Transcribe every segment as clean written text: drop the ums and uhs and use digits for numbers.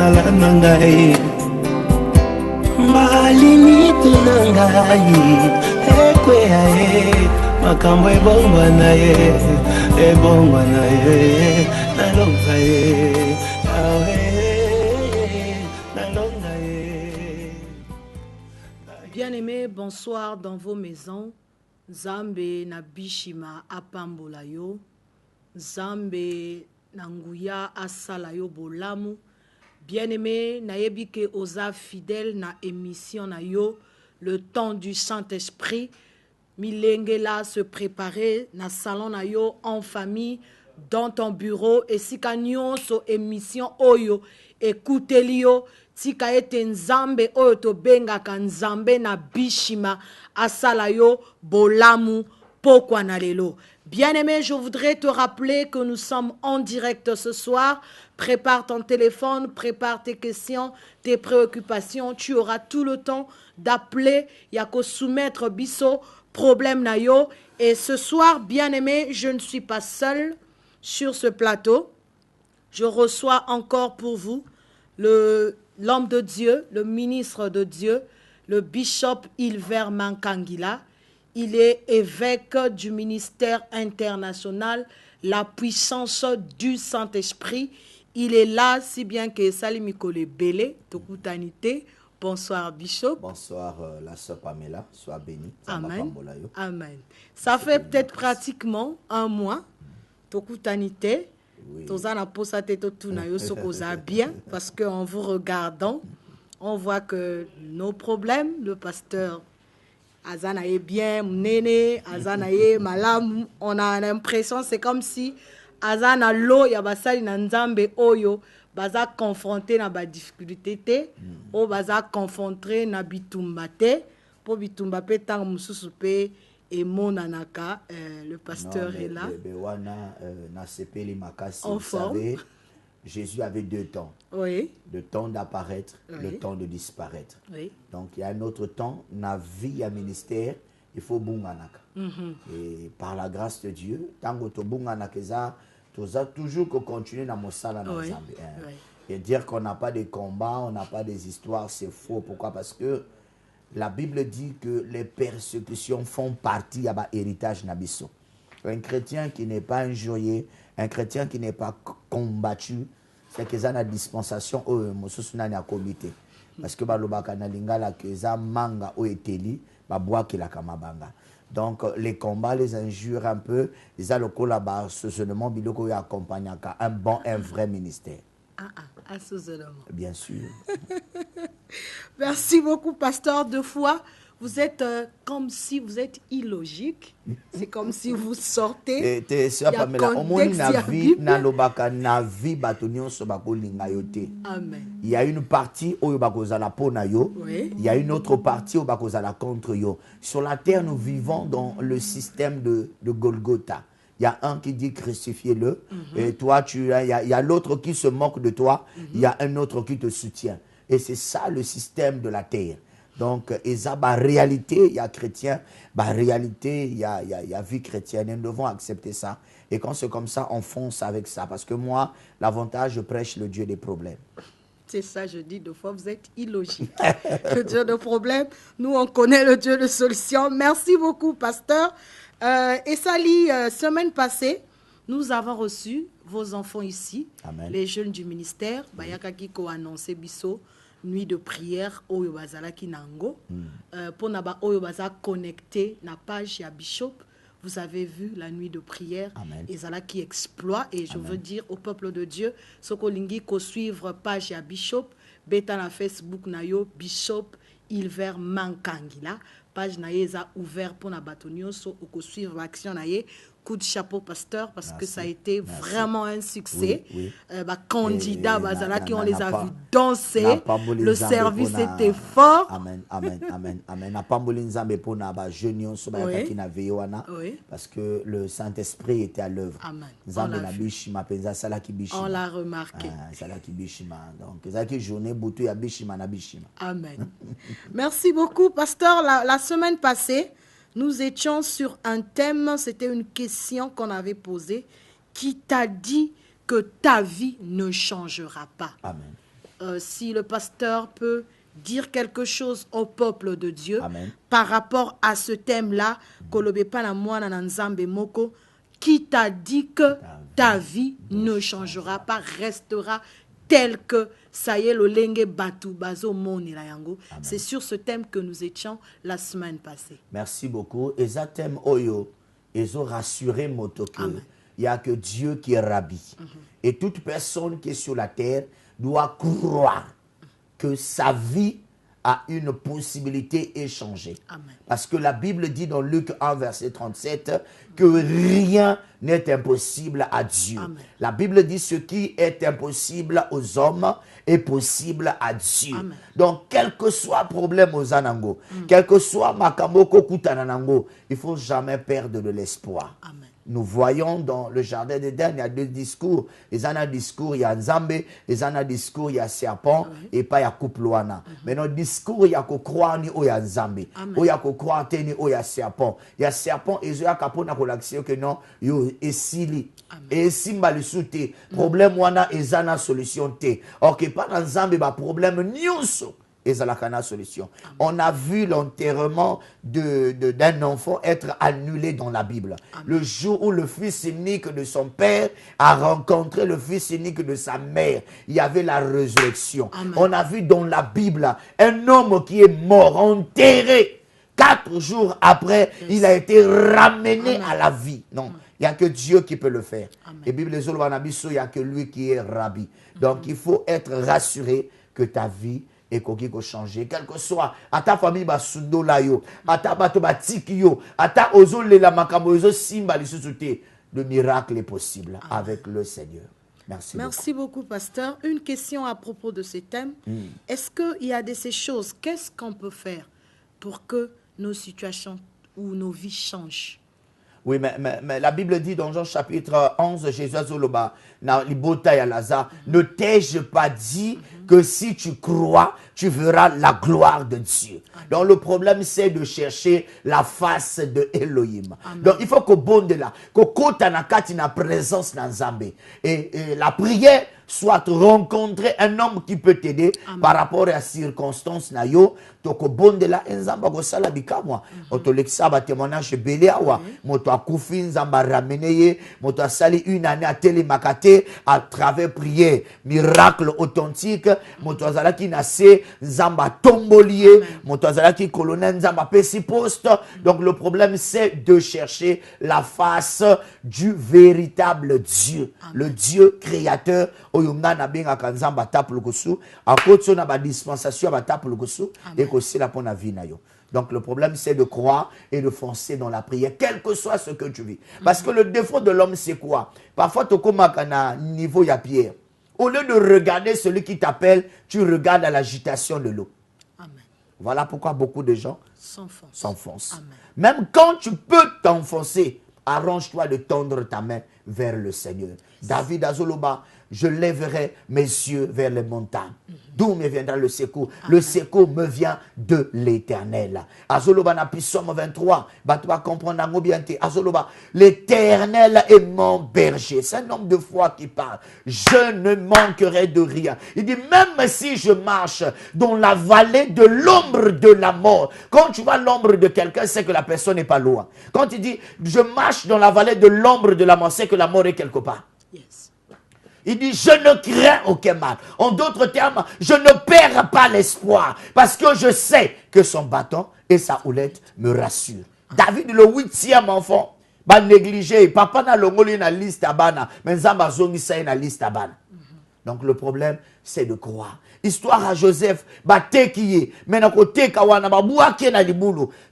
mosala na ngai malimite na ngai ekwea ye makambo ebongwana ye nalonga ye nalonga ye. Bien-aimés, bonsoir dans vos maisons. Zambe na bishima apambola yo, Zambe na nguya asala yo bolamu. Bien-aimé, nayebi ke oza fidèle na émission na yo, le temps du Saint-Esprit. Milengela se préparer na salon na yo en famille, dans ton bureau, et si kanyon so émission oyo, écoutez yo, tika ete nzambe oyo to benga ka nzambe na bishima asala yo bolamu pokwa na lelo. Bien-aimé, je voudrais te rappeler que nous sommes en direct ce soir. Prépare ton téléphone, prépare tes questions, tes préoccupations. Tu auras tout le temps d'appeler, yako soumettre biso problème na yo. Et ce soir, bien-aimé, je ne suis pas seule sur ce plateau. Je reçois encore pour vous l'homme de Dieu, le ministre de Dieu, le bishop Hilver Mankangila. Il est évêque du ministère international, la puissance du Saint-Esprit. Il est là, si bien que Salimikole Bele, Tokutanite. Bonsoir, bishop. Bonsoir, la sœur Pamela. Sois bénie. Amen. Amen. Ça fait peut-être pratiquement un mois, Tokutanite. Tozana posate totuna yo sokoza bien, parce qu'en vous regardant, on voit que nos problèmes, le pasteur Azana est bien, Néné, Azana est malam, on a l'impression, c'est comme si Azana lo ya basali na nzambe oyo baza confronté na ba difficulté te, o baza confronté na bitumba te, po bitumba pe tang mususu pe et monanaka, le pasteur est là. Vous savez, Jésus avait deux temps. Oui. Le temps d'apparaître, oui. Le temps de disparaître. Oui. Donc il y a un autre temps, na vie à ministère, il faut bunganaka. Et par la grâce de Dieu, tango to bunganaka tu as toujours que continuer dans mon salon. Et dire qu'on n'a pas de combats, on n'a pas des histoires, c'est faux. Pourquoi? Parce que la Bible dit que les persécutions font partie de l'héritage nabiso. Un chrétien qui n'est pas injurié, un chrétien qui n'est pas combattu, c'est que ça a une dispensation au comité. Parce que balobaka na lingala que ça manga o eteli, ba bois qui la kamabanga. Donc les combats, les injures un peu, ils ont le collaboration, associationnement biloko y accompagne un bon, un vrai ministère. Associationnement. Bien sûr. Merci beaucoup, pasteur. Deux fois, vous êtes comme si vous êtes illogique. C'est comme si vous sortez. Amen. Il y a une partie où il y a une autre partie où contre yo. Sur la terre, nous vivons dans le système de Golgotha. Il y a un qui dit crucifiez-le. Et toi, il y a l'autre qui se moque de toi. Il y a un autre qui te soutient. Et c'est ça le système de la terre. Donc, et ça, réalité, il y a chrétien, réalité, il y a vie chrétienne. Et nous devons accepter ça. Et quand c'est comme ça, on fonce avec ça. Parce que moi, l'avantage, je prêche le Dieu des problèmes. C'est ça, je dis deux fois, vous êtes illogique. Le Dieu de problèmes, nous, on connaît le Dieu de solutions. Merci beaucoup, pasteur. Et Sali, semaine passée, nous avons reçu vos enfants ici, Amen. Les jeunes du ministère. Bayaka Kiko a annoncé Bisso, nuit de prière, Oyo Bazala Kinango. Pour Naba Oyo Baza connecté na page ya Bishop. Vous avez vu la nuit de prière. Amen. Et Zala qui exploit. Et je Amen. Veux dire au peuple de Dieu, Soko Lingi ko suivre page ya Bishop, beta na Facebook na yo Bishop Hilver Mankangila. Page na yeza ouvert pour na batonio so ko suivre l'action na ye. Coup de chapeau, pasteur, parce que ça a été vraiment un succès. Oui, oui. Candidats, qui on les a vus danser. Le service était fort. Amen, amen, amen, amen. Parce que le Saint-Esprit était à l'œuvre. Amen. On l'a remarqué. Amen. Merci beaucoup, pasteur. La semaine passée, nous étions sur un thème, c'était une question qu'on avait posée, qui t'a dit que ta vie ne changera pas. Amen. si le pasteur peut dire quelque chose au peuple de Dieu. Amen. Par rapport à ce thème-là, qui t'a dit que ta vie ne changera pas, restera telle que ça y est, le lenge batu bazo moni la yango. C'est sur ce thème que nous étions la semaine passée. Merci beaucoup. Et ça thème oyo, ils ont rassuré moto que il y a que Dieu qui est Rabbi. Et toute personne qui est sur la terre doit croire que sa vie a une possibilité échangée. Parce que la Bible dit dans Luc 1, verset 37, que rien n'est impossible à Dieu. Amen. La Bible dit ce qui est impossible aux hommes est possible à Dieu. Amen. Donc, quel que soit le problème aux Anango, quel que soit Makamoko Kutananango, il ne faut jamais perdre de l'espoir. Amen. Nous voyons dans le jardin d'Éden, il y a deux discours. Il y a un discours, il y a Nzambe, il y a un discours, il y a serpent, et pas il y a couple wana. Mais dans le discours, il y a que croire ni il y a Nzambe. Il y a que croire ni il y a serpent. Il y a serpent, et il y a kapona kolakisio que non, yo esili. Et si malusute, problème wana, il y a une solution te. Or que pas dans Nzambe, ba problème nyonso. Et ça la solution. On a vu l'enterrement d'un enfant être annulé dans la Bible. Amen. Le jour où le fils unique de son père a rencontré le fils unique de sa mère, il y avait la résurrection. Amen. On a vu dans la Bible un homme qui est mort, enterré. 4 jours après, il a été ramené à la vie. Non, il n'y a que Dieu qui peut le faire. Amen. Et Bible les il n'y a que lui qui est Rabbi. Donc il faut être rassuré que ta vie et qu'on changer, quel que soit, à ta famille, basundo la yo, à ta bato batiki yo, à ta ozo le la makamo ozo simba li susute, le miracle est possible avec le Seigneur. Merci. Merci beaucoup, pasteur. Une question à propos de ces thèmes. Est-ce qu'il y a de ces choses, qu'est-ce qu'on peut faire pour que nos situations ou nos vies changent? Oui, mais la Bible dit dans Jean chapitre 11, Jésus a ne t'ai-je pas dit que si tu crois, tu verras la gloire de Dieu. Donc le problème, c'est de chercher la face de Elohim. Donc il faut que bon de là, que kota na kati na présence na Nzambe. Et la prière soit rencontrer un homme qui peut t'aider par rapport à circonstances na yo, toko bon de la Nzamba go sala bikamwa. Otolekisa ba témoignage belé awa, moto akufi Nzamba rameneye, moto sali une année à télémakate à travers prière, miracle authentique, moto azala ki nase Nzamba tombolier, moto azala ki colonel Nzamba pesi poste. Donc le problème, c'est de chercher la face du véritable Dieu, le Dieu créateur. Oyunga na benga kanzamba tape lukusu, akotso na ba dispensation ba tape lukusu et que c'est la pour la vie na yo. Donc le problème, c'est de croire et de foncer dans la prière, quel que soit ce que tu vis. Parce que le défaut de l'homme, c'est quoi? Parfois, tu as un niveau ya pierre. Au lieu de regarder celui qui t'appelle, tu regardes à l'agitation de l'eau. Voilà pourquoi beaucoup de gens s'enfoncent. Même quand tu peux t'enfoncer, arrange-toi de tendre ta main vers le Seigneur. David Azoloba, je lèverai mes yeux vers les montagnes. D'où me viendra le secours? Le secours me vient de l'Éternel. Azoloba na Psaume 23. Tu vas comprendre Azoloba, l'Éternel est mon berger. C'est un homme de foi qui parle. Je ne manquerai de rien. Il dit, même si je marche dans la vallée de l'ombre de la mort. Quand tu vois l'ombre de quelqu'un, c'est que la personne n'est pas loin. Quand il dit, je marche dans la vallée de l'ombre de la mort, c'est que la mort est quelque part. Il dit, je ne crains aucun mal. En d'autres termes, je ne perds pas l'espoir. Parce que je sais que son bâton et sa houlette me rassurent. David, le 8e enfant, va négliger. Papa n'a l'ongoli na liste abana. Mais Nzamba zongi sa na liste abana. Donc le problème, c'est de croire. Histoire à Joseph,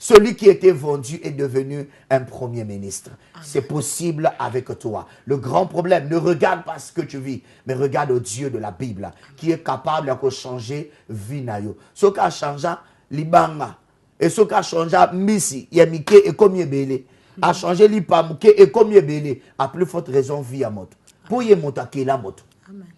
celui qui était vendu est devenu un premier ministre. C'est possible avec toi. Le grand problème, ne regarde pas ce que tu vis, mais regarde au Dieu de la Bible, qui est capable de changer vie nayo. Ce qui a changé, libanga. Et ce qui a changé, misi, yamike et comme yebele. A changé lipamuke et comme yebele. A plus forte raison, vie à moto. Pour yemonta qui la moto. Amen.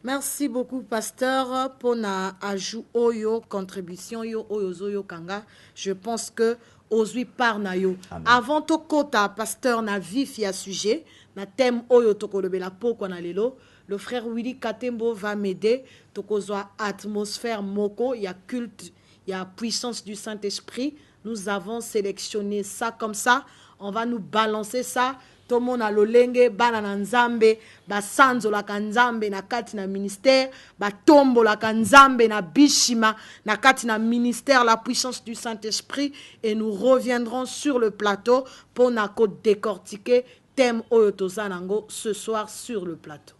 Merci beaucoup, pasteur, pour na ajout oyo, contribution yo, oyo zoyo kanga. Je pense que ozui par na yo. Avant to kota, pasteur na vif ya sujet, na thème oyo toko lebela poko na lelo, Le frère Willy Katembo va m'aider. Tokozwa atmosphère moko, il y a culte, il y a puissance du Saint-Esprit. Nous avons sélectionné ça comme ça. On va nous balancer ça. Tout le monde a lolenge, banana nzambe, ba sanzo la kanzambe na kati na ministère, ba tombo la kanzambe na bishima na kati na ministère, la puissance du Saint-Esprit. Et nous reviendrons sur le plateau pour décortiquer thème Oyotozanango ce soir sur le plateau.